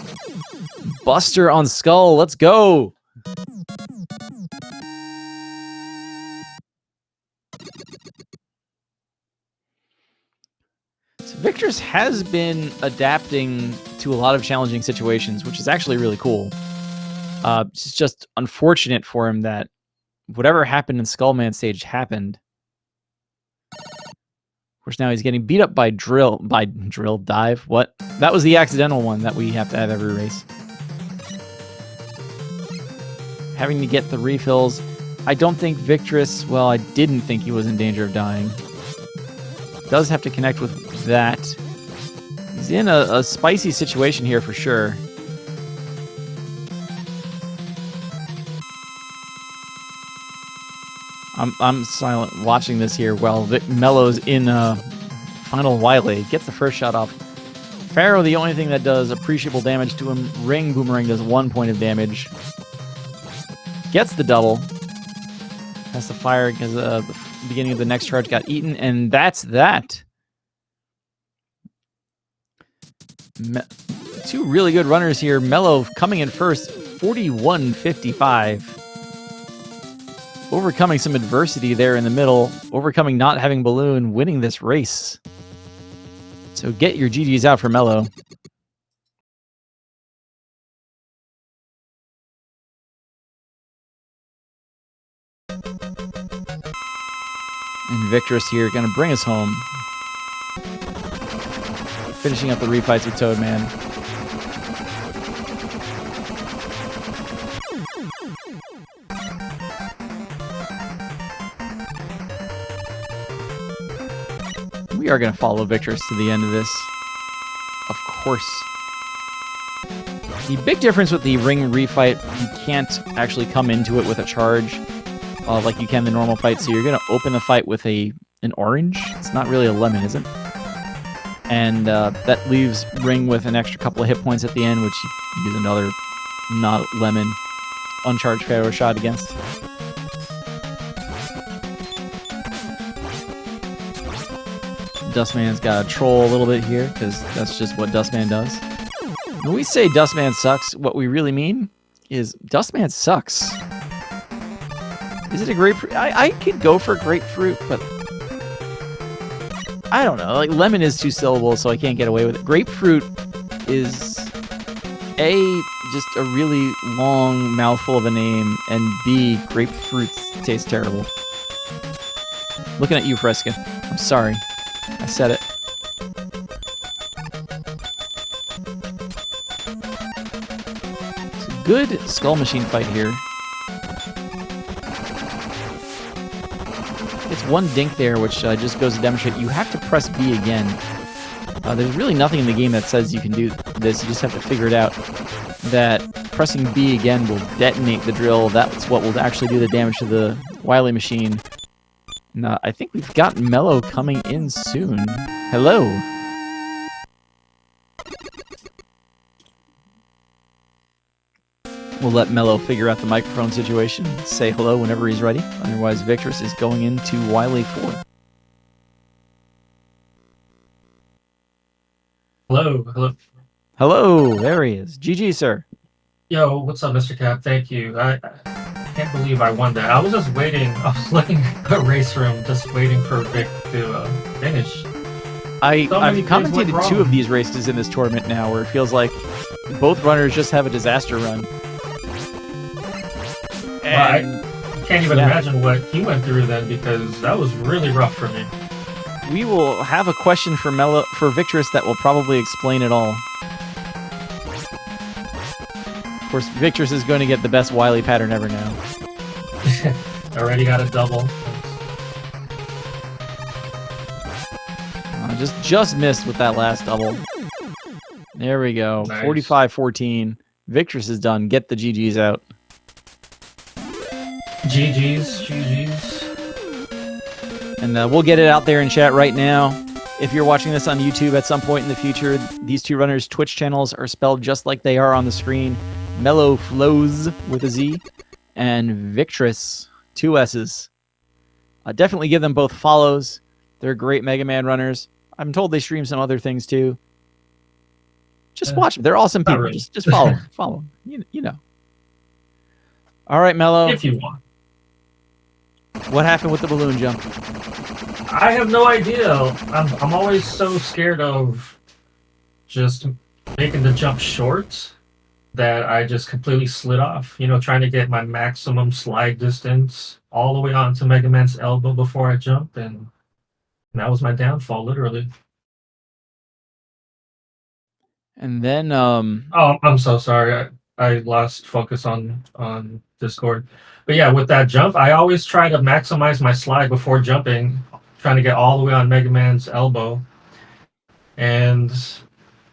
[SPEAKER 1] Buster on Skull, let's go! Victrass has been adapting to a lot of challenging situations, which is actually really cool. It's just unfortunate for him that whatever happened in Skullman stage happened. Of course, now he's getting beat up by Drill Dive. What? That was the accidental one that we have to have every race. Having to get the refills. I don't think Victrass, well, I didn't think he was in danger of dying. Does have to connect with that. He's in a spicy situation here for sure. I'm silent watching this here while Mellow's in final Wily. Gets the first shot off. Pharaoh, the only thing that does appreciable damage to him. Ring Boomerang does 1 point of damage. Gets the double. Has to fire because the beginning of the next charge got eaten, and that's that. Two really good runners here. Mellow coming in first, 41.55. Overcoming some adversity there in the middle. Overcoming not having Balloon, winning this race. So get your GGs out for Mellow. And Victrass here going to bring us home. Finishing up the refights with Toadman. We are going to follow Victrass to the end of this. Of course. The big difference with the ring refight, you can't actually come into it with a charge like you can the normal fight. So you're going to open the fight with an orange. It's not really a lemon, is it? And that leaves Ring with an extra couple of hit points at the end, which you use another not lemon uncharged Pharaoh shot against. Dustman's got to troll a little bit here, because that's just what Dustman does. When we say Dustman sucks, what we really mean is Dustman sucks. Is it a grapefruit? I could go for grapefruit, but I don't know. Like, lemon is 2 syllables, so I can't get away with it. Grapefruit is A, just a really long mouthful of a name, and B, grapefruits taste terrible. Looking at you, Fresca. I'm sorry. I said it. It's a good skull machine fight here. It's one dink there, which just goes to demonstrate you have to press B again. There's really nothing in the game that says you can do this. You just have to figure it out. That pressing B again will detonate the drill. That's what will actually do the damage to the Wily machine. And, I think we've got Mello coming in soon. Hello. We'll let Mello figure out the microphone situation. Say hello whenever he's ready. Otherwise, Victrass is going into Wily 4.
[SPEAKER 2] Hello, hello.
[SPEAKER 1] Hello, there he is. GG, sir.
[SPEAKER 2] Yo, what's up, Mr. Cap? Thank you. I can't believe I won that. I was just waiting. I was looking at the race room, just waiting for Vic to finish.
[SPEAKER 1] I've commentated 2 of these races in this tournament now, where it feels like both runners just have a disaster run.
[SPEAKER 2] And, I can't even imagine what he went through then, because that was really rough for me.
[SPEAKER 1] We will have a question for Victrass that will probably explain it all. Of course, Victrass is going to get the best Wily pattern ever now.
[SPEAKER 2] Already got a double.
[SPEAKER 1] Just missed with that last double. There we go.
[SPEAKER 2] Nice.
[SPEAKER 1] 45-14. Victrass is done. Get the GGs out.
[SPEAKER 2] GGs.
[SPEAKER 1] And we'll get it out there in chat right now. If you're watching this on YouTube at some point in the future, these 2 runners' Twitch channels are spelled just like they are on the screen. MelloFlowz with a Z and Victrass, 2 S's. Definitely give them both follows. They're great Mega Man runners. I'm told they stream some other things too. Just watch them. They're awesome people.
[SPEAKER 2] Really.
[SPEAKER 1] Just follow them. Follow them. You know. All right, Mello.
[SPEAKER 2] If you want.
[SPEAKER 1] What happened with the balloon jump?
[SPEAKER 2] I have no idea. I'm always so scared of just making the jump short that I just completely slid off. You know, trying to get my maximum slide distance all the way onto Mega Man's elbow before I jump, and that was my downfall, literally.
[SPEAKER 1] And then
[SPEAKER 2] Oh, I'm so sorry. I lost focus on Discord. But yeah, with that jump, I always try to maximize my slide before jumping, trying to get all the way on Mega Man's elbow. And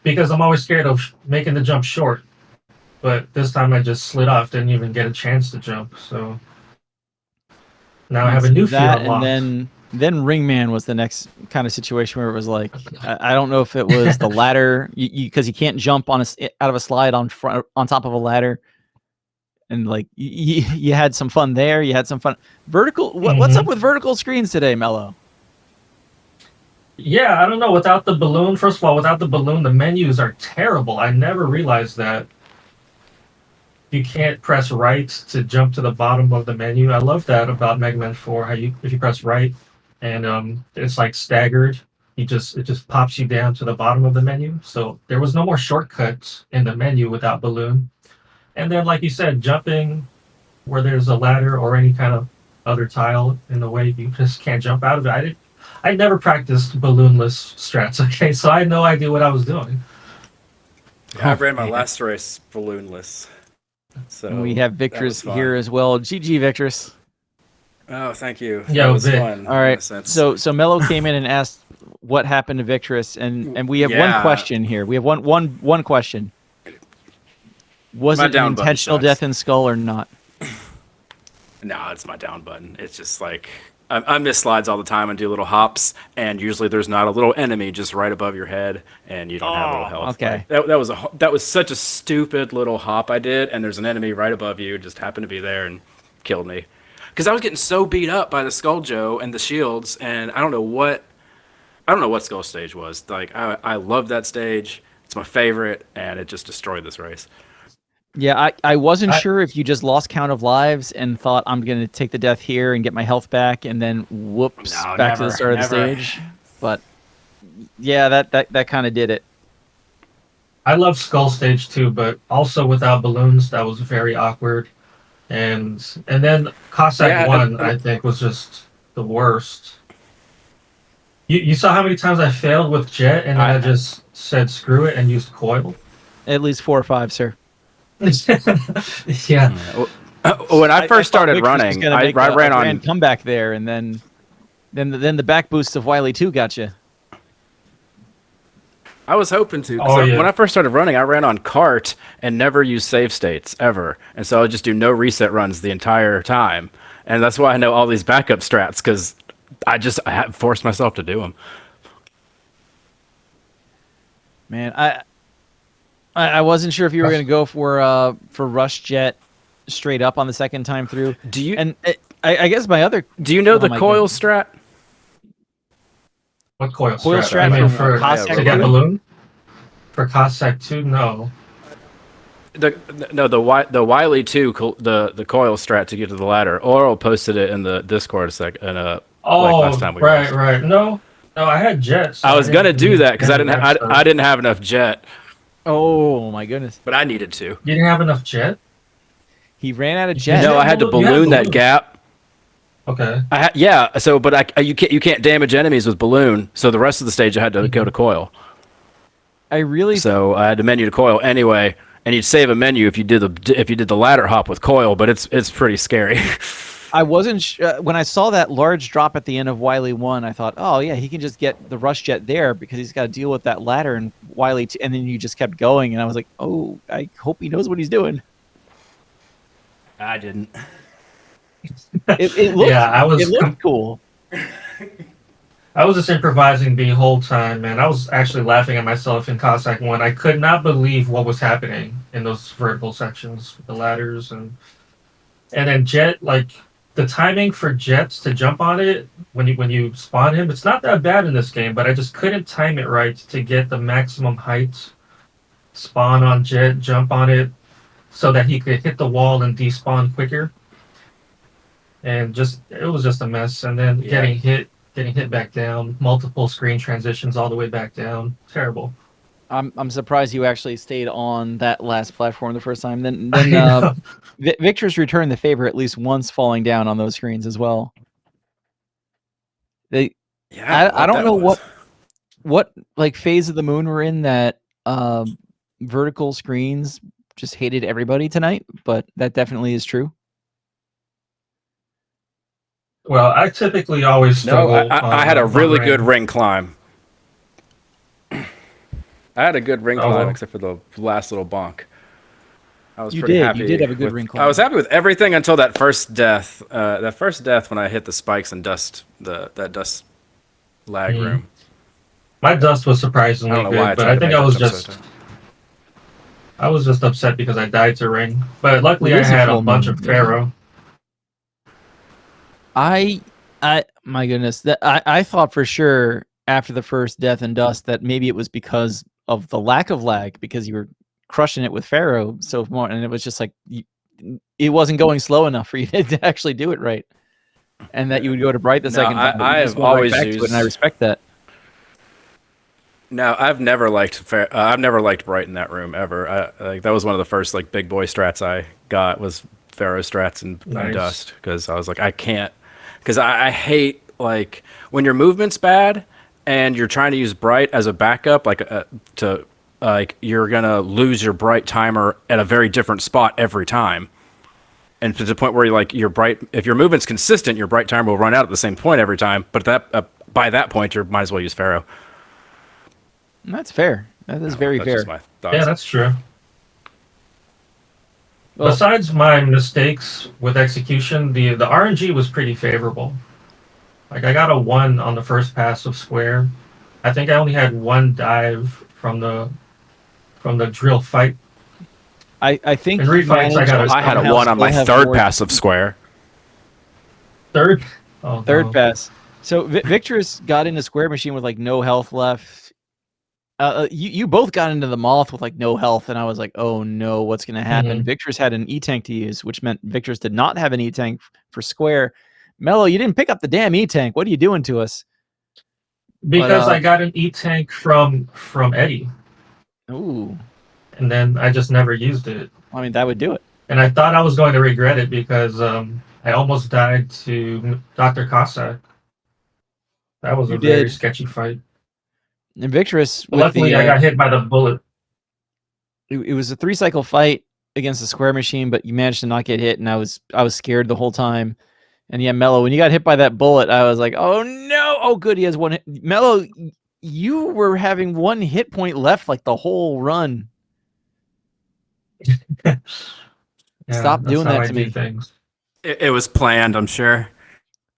[SPEAKER 2] because I'm always scared of making the jump short. But this time I just slid off, didn't even get a chance to jump. So now I have a new fear unlocked.
[SPEAKER 1] And then Ringman was the next kind of situation where it was like, I don't know if it was the ladder, because you can't jump out of a slide on top of a ladder. And like you had some fun there. You had some fun. Vertical. What's up with vertical screens today, Mello?
[SPEAKER 2] Yeah, I don't know. Without the balloon, first of all, without the balloon, the menus are terrible. I never realized that you can't press right to jump to the bottom of the menu. I love that about Mega Man 4. How if you press right and it's like staggered, it just pops you down to the bottom of the menu. So there was no more shortcuts in the menu without balloon. And then, like you said, jumping where there's a ladder or any kind of other tile in the way, you just can't jump out of it. I never practiced balloonless strats, okay? So I had no idea what I was doing.
[SPEAKER 3] Yeah, I ran my last race balloonless. So
[SPEAKER 1] and we have Victrass here as well. GG, Victrass.
[SPEAKER 3] Oh, thank you.
[SPEAKER 2] Yeah,
[SPEAKER 3] that was
[SPEAKER 2] Vic.
[SPEAKER 3] fun.
[SPEAKER 1] All right. So Mello came in and asked what happened to Victrass, and we have one question here. We have one question. Was it an intentional death in Skull or not?
[SPEAKER 3] No, it's my down button. It's just like I miss slides all the time and do little hops, and usually there's not a little enemy just right above your head, and you don't have a little health.
[SPEAKER 1] Okay.
[SPEAKER 3] Like, that was such a stupid little hop I did, and there's an enemy right above you, just happened to be there and killed me. Because I was getting so beat up by the Skull Joe and the shields, and I don't know what Skull stage was. Like I love that stage. It's my favorite, and it just destroyed this race.
[SPEAKER 1] Yeah, I wasn't sure if you just lost count of lives and thought I'm going to take the death here and get my health back and then whoops back to the start of the stage. But yeah, that kind of did it.
[SPEAKER 2] I love Skull Stage too, but also without balloons, that was very awkward. And then Cossack
[SPEAKER 3] Yeah,
[SPEAKER 2] 1, I think, was just the worst. You saw how many times I failed with Jet, and then I just said screw it and used Coil?
[SPEAKER 1] At least 4 or 5, sir.
[SPEAKER 2] Yeah.
[SPEAKER 3] When I first
[SPEAKER 1] thought
[SPEAKER 3] started
[SPEAKER 1] Victor's was
[SPEAKER 3] running,
[SPEAKER 1] gonna
[SPEAKER 3] I
[SPEAKER 1] make
[SPEAKER 3] ran
[SPEAKER 1] a
[SPEAKER 3] on.
[SPEAKER 1] grand comeback there, and then the back boost of Wily 2 got you.
[SPEAKER 3] I was hoping to.
[SPEAKER 2] Oh, yeah.
[SPEAKER 3] When I first started running, I ran on cart and never used save states ever, and so I would just do no reset runs the entire time, and that's why I know all these backup strats because I have forced myself to do them.
[SPEAKER 1] Man, I wasn't sure if you were going to go for Rush Jet straight up on the second time through.
[SPEAKER 3] Do you?
[SPEAKER 1] And I guess my other.
[SPEAKER 3] Do you know the
[SPEAKER 1] my
[SPEAKER 3] coil
[SPEAKER 1] goodness.
[SPEAKER 3] strat?
[SPEAKER 2] What Coil
[SPEAKER 1] Coil
[SPEAKER 2] strat?
[SPEAKER 1] strat
[SPEAKER 2] I mean,
[SPEAKER 1] from
[SPEAKER 2] for
[SPEAKER 1] Cossack
[SPEAKER 2] to get
[SPEAKER 1] 2?
[SPEAKER 2] balloon? For Cossack 2, no.
[SPEAKER 3] The Wily 2 the coil strat to get to the ladder. Oral posted it in the Discord like last time we
[SPEAKER 2] right,
[SPEAKER 3] lost.
[SPEAKER 2] right. No, I had Jet. So
[SPEAKER 3] I was gonna
[SPEAKER 2] didn't
[SPEAKER 3] do
[SPEAKER 2] need
[SPEAKER 3] that because
[SPEAKER 2] any of that stuff.
[SPEAKER 3] I didn't have enough jet,
[SPEAKER 1] Oh my goodness!
[SPEAKER 3] but I needed to.
[SPEAKER 2] You didn't have enough Jet?
[SPEAKER 1] He ran out of jet.
[SPEAKER 3] No, I had to
[SPEAKER 2] you had
[SPEAKER 3] balloon that
[SPEAKER 2] balloon.
[SPEAKER 3] gap.
[SPEAKER 2] Okay.
[SPEAKER 3] You can't damage enemies with balloon. So the rest of the stage I had to go to coil.
[SPEAKER 1] I really.
[SPEAKER 3] So I had to menu to coil anyway, and you'd save a menu if you did the ladder hop with coil, but it's pretty scary.
[SPEAKER 1] I wasn't when I saw that large drop at the end of Wily 1. I thought, oh yeah, he can just get the Rush Jet there because he's got to deal with that ladder and Wily 2, and then you just kept going, and I was like, oh, I hope he knows what he's doing.
[SPEAKER 3] I didn't.
[SPEAKER 1] It looked,
[SPEAKER 2] it
[SPEAKER 1] looked cool.
[SPEAKER 2] I was just improvising the whole time, man. I was actually laughing at myself in Cossack 1. I could not believe what was happening in those vertical sections with the ladders and then Jet, like the timing for Jets to jump on it when you spawn him, it's not that bad in this game, but I just couldn't time it right to get the maximum height. Spawn on Jet, jump on it, so that he could hit the wall and despawn quicker. And it was just a mess. And then getting hit back down, multiple screen transitions all the way back down. Terrible.
[SPEAKER 1] I'm surprised you actually stayed on that last platform the first time. Then Victor's returned the favor at least once, falling down on those screens as well. I don't know what like phase of the moon we're in that vertical screens just hated everybody tonight, but that definitely is true.
[SPEAKER 2] Well, I typically always struggle.
[SPEAKER 3] I had a really good ring climb. I had a good ring climb, except for the last little bonk. I was pretty happy.
[SPEAKER 1] You did have a good ring climb.
[SPEAKER 3] I was happy with everything until that first death. That first death when I hit the spikes and dust, that dust lag room.
[SPEAKER 2] My dust was surprisingly good, but I think I was just upset because I died to ring. But luckily, I had a bunch of Pharaoh.
[SPEAKER 1] My goodness, I thought for sure after the first death and dust that maybe it was because of the lack of lag, because you were crushing it with Pharaoh so more, and it was just like it wasn't going slow enough for you to actually do it right, and that you would go to Bright the second time.
[SPEAKER 3] I have always used
[SPEAKER 1] it, and I respect that.
[SPEAKER 3] No, I've never liked Bright in that room ever. Like that was one of the first like big boy strats I got was Pharaoh strats and dust, because I was like I can't, because I hate like when your movement's bad and you're trying to use Bright as a backup, like you're gonna lose your Bright timer at a very different spot every time, and to the point where your Bright, if your movement's consistent, your Bright timer will run out at the same point every time. But by that point, you might as well use Pharaoh.
[SPEAKER 1] That's fair. That is very fair.
[SPEAKER 3] Just my thoughts.
[SPEAKER 2] Yeah, that's true.
[SPEAKER 1] Well,
[SPEAKER 2] besides my mistakes with execution, the RNG was pretty favorable. Like I got a 1 on the first pass of Square. I think I only had 1 dive from the drill fight.
[SPEAKER 1] I think
[SPEAKER 2] in refights
[SPEAKER 3] I had a 1 on my third pass of Square.
[SPEAKER 2] Third
[SPEAKER 1] pass. So Victor's got into Square Machine with like no health left. You both got into the Moth with like no health, and I was like, oh no, what's going to happen? Victor's had an E-Tank to use, which meant Victor's did not have an E-Tank for Square. Mello, you didn't pick up the damn E-Tank. What are you doing to us?
[SPEAKER 2] Because I got an E-Tank from Eddie.
[SPEAKER 1] Ooh.
[SPEAKER 2] and then I just never used it.
[SPEAKER 1] I mean, that would do it.
[SPEAKER 2] And I thought I was going to regret it because I almost died to Dr. Cossack. That was
[SPEAKER 1] You
[SPEAKER 2] a very
[SPEAKER 1] did.
[SPEAKER 2] sketchy fight.
[SPEAKER 1] And Victress,
[SPEAKER 2] But
[SPEAKER 1] with
[SPEAKER 2] luckily, I got hit by the bullet.
[SPEAKER 1] it was a 3-cycle fight against the square machine, but you managed to not get hit, and I was scared the whole time. And yeah, Mello, when you got hit by that bullet, I was like, oh no! Oh good, he has one hit. Mello, you were having 1 hit point left like the whole run.
[SPEAKER 2] Yeah,
[SPEAKER 1] Stop
[SPEAKER 2] that's
[SPEAKER 1] doing
[SPEAKER 2] how
[SPEAKER 1] that
[SPEAKER 2] I
[SPEAKER 1] to
[SPEAKER 2] do
[SPEAKER 1] me.
[SPEAKER 2] things.
[SPEAKER 3] It was planned, I'm sure.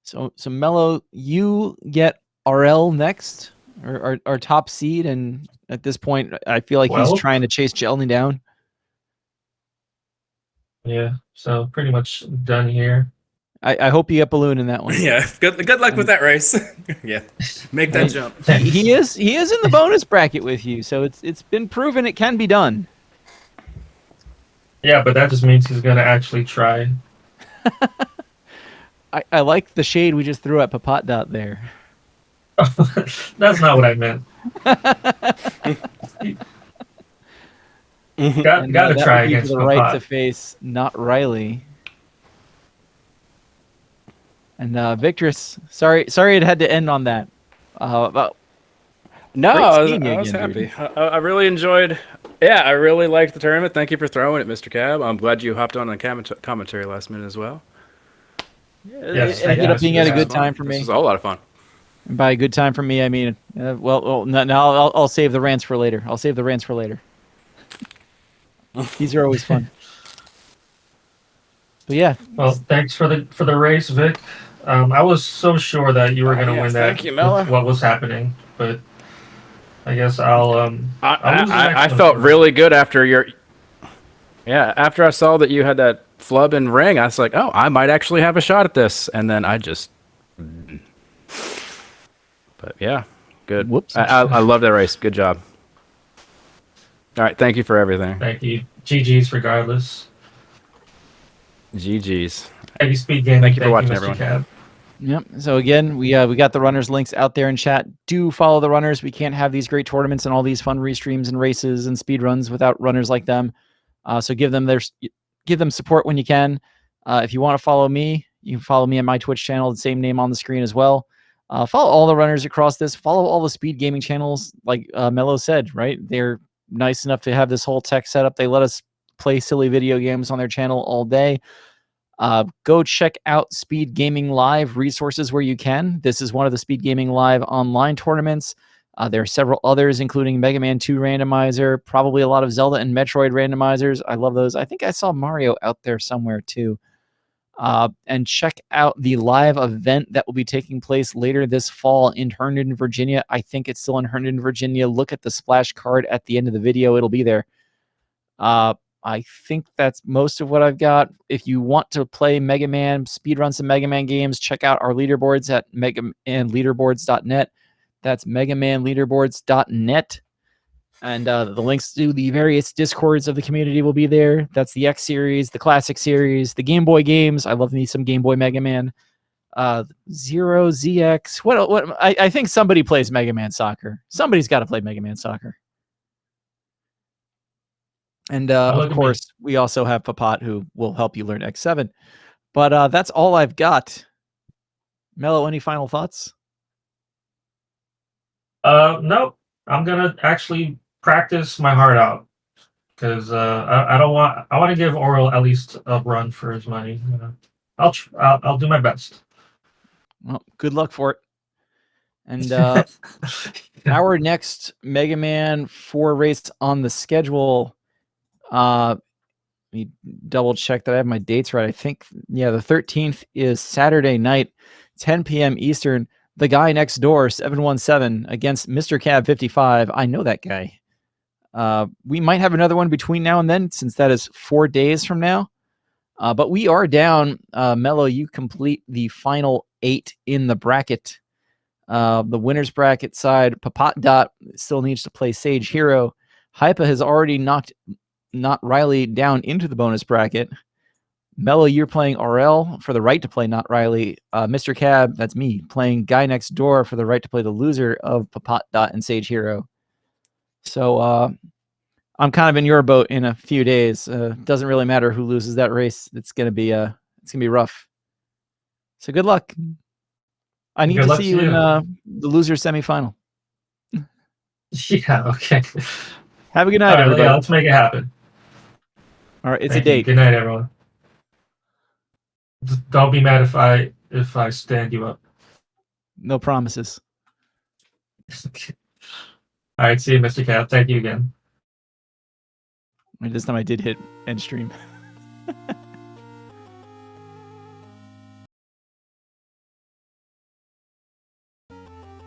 [SPEAKER 1] So Mello, you get RL next, or our top seed, and at this point, I feel like he's
[SPEAKER 2] 12?
[SPEAKER 1] trying to chase Jelny down.
[SPEAKER 2] Yeah, so pretty much done here.
[SPEAKER 1] I hope you get Balloon in that one.
[SPEAKER 3] Yeah, good luck with that race. Yeah, make that jump.
[SPEAKER 1] He is in the bonus bracket with you, so it's been proven it can be done.
[SPEAKER 2] Yeah, but that just means he's gonna actually try.
[SPEAKER 1] I like the shade we just threw at Papat there.
[SPEAKER 2] That's not what I meant. Gotta
[SPEAKER 1] that
[SPEAKER 2] try
[SPEAKER 1] would be
[SPEAKER 2] against
[SPEAKER 1] to the right to
[SPEAKER 2] Papat.
[SPEAKER 1] face, not Riley. And Victress, sorry it had to end on that. But
[SPEAKER 3] No,
[SPEAKER 1] great
[SPEAKER 3] I
[SPEAKER 1] seeing you
[SPEAKER 3] was
[SPEAKER 1] again, dude.
[SPEAKER 3] happy. I really enjoyed. Yeah, I really liked the tournament. Thank you for throwing it, Mr. Cab. I'm glad you hopped on commentary last minute as well.
[SPEAKER 2] Yes,
[SPEAKER 1] it ended up
[SPEAKER 2] yes,
[SPEAKER 1] being at a
[SPEAKER 2] yes.
[SPEAKER 1] good time for
[SPEAKER 3] This
[SPEAKER 1] me.
[SPEAKER 3] was a whole lot of fun.
[SPEAKER 1] And by a good time for me, I mean, now I'll save the rants for later. I'll save the rants for later. These are always fun. But yeah,
[SPEAKER 2] Well, thanks for the race, Vic. I was so sure that you were gonna
[SPEAKER 3] yes,
[SPEAKER 2] win that.
[SPEAKER 3] thank you, Mella.
[SPEAKER 2] With what was happening, but I guess I'll lose the
[SPEAKER 3] I
[SPEAKER 2] next one.
[SPEAKER 3] felt really good after your. Yeah, after I saw that you had that flub and ring, I was like, oh, I might actually have a shot at this. And then I just. But yeah, good.
[SPEAKER 1] Whoops.
[SPEAKER 3] I love that race. Good job. All right, thank you for everything.
[SPEAKER 2] Thank you. GG's regardless.
[SPEAKER 3] GG's.
[SPEAKER 2] Thank you, Speedgaming.
[SPEAKER 3] Thank you for watching,
[SPEAKER 2] Mr.
[SPEAKER 3] everyone.
[SPEAKER 2] Cab.
[SPEAKER 1] Yep. So again, we got the runners links out there in chat. Do follow the runners. We can't have these great tournaments and all these fun restreams and races and speed runs without runners like them. So give them support when you can. If you want to follow me, you can follow me on my Twitch channel, the same name on the screen as well. Follow all the runners across this. Follow all the speed gaming channels, like Mello said. Right, they're nice enough to have this whole tech setup. They let us play silly video games on their channel all day. Go check out Speed Gaming Live resources where you can. This is one of the Speed Gaming Live online tournaments. There are several others, including Mega Man 2 randomizer, probably a lot of Zelda and Metroid randomizers. I love those. I think I saw Mario out there somewhere too. And check out the live event that will be taking place later this fall in Herndon, Virginia. I think it's still in Herndon, Virginia. Look at the splash card at the end of the video. It'll be there. I think that's most of what I've got. If you want to play Mega Man, speedrun some Mega Man games, check out our leaderboards at megamanleaderboards.net. That's megamanleaderboards.net. And the links to the various discords of the community will be there. That's the X series, the classic series, the Game Boy games. I love me some Game Boy Mega Man. Zero, ZX. What? I think somebody plays Mega Man Soccer. Somebody's got to play Mega Man Soccer. And of course, we also have Papat, who will help you learn X7. But that's all I've got. Mello, any final thoughts?
[SPEAKER 2] Nope. I'm gonna actually practice my heart out because I don't want. I want to give Oral at least a run for his money. You know, I'll do my best.
[SPEAKER 1] Well, good luck for it. And our next Mega Man 4 race on the schedule. Let me double check that I have my dates right. I think, yeah, the 13th is Saturday night, 10 p.m. Eastern. The guy next door, 717, against Mr. Cab 55. I know that guy. We might have another one between now and then, since that is 4 days from now. But we are down. Mello, you complete the final 8 in the bracket. The winner's bracket side, Papat still needs to play Sage Hero. Hypa has already knocked Not Riley down into the bonus bracket. Mello, you're playing RL for the right to play Not Riley. Mr. Cab, that's me, playing Guy Next Door for the right to play the loser of Papat and Sage Hero. So I'm kind of in your boat in a few days. Doesn't really matter who loses that race. It's gonna be rough. So good luck. I need
[SPEAKER 2] Good
[SPEAKER 1] to
[SPEAKER 2] luck
[SPEAKER 1] see
[SPEAKER 2] to
[SPEAKER 1] you in
[SPEAKER 2] you.
[SPEAKER 1] the loser semifinal.
[SPEAKER 2] Yeah. Okay.
[SPEAKER 1] Have a good
[SPEAKER 2] All
[SPEAKER 1] night,
[SPEAKER 2] right.
[SPEAKER 1] everybody.
[SPEAKER 2] Yeah. Let's make it happen.
[SPEAKER 1] All right, it's
[SPEAKER 2] Thank
[SPEAKER 1] a
[SPEAKER 2] you.
[SPEAKER 1] date.
[SPEAKER 2] Good night, everyone. Don't be mad if I stand you up.
[SPEAKER 1] No promises.
[SPEAKER 2] All right. See you, Mr. Cat. Thank you again.
[SPEAKER 1] This time I did hit end stream.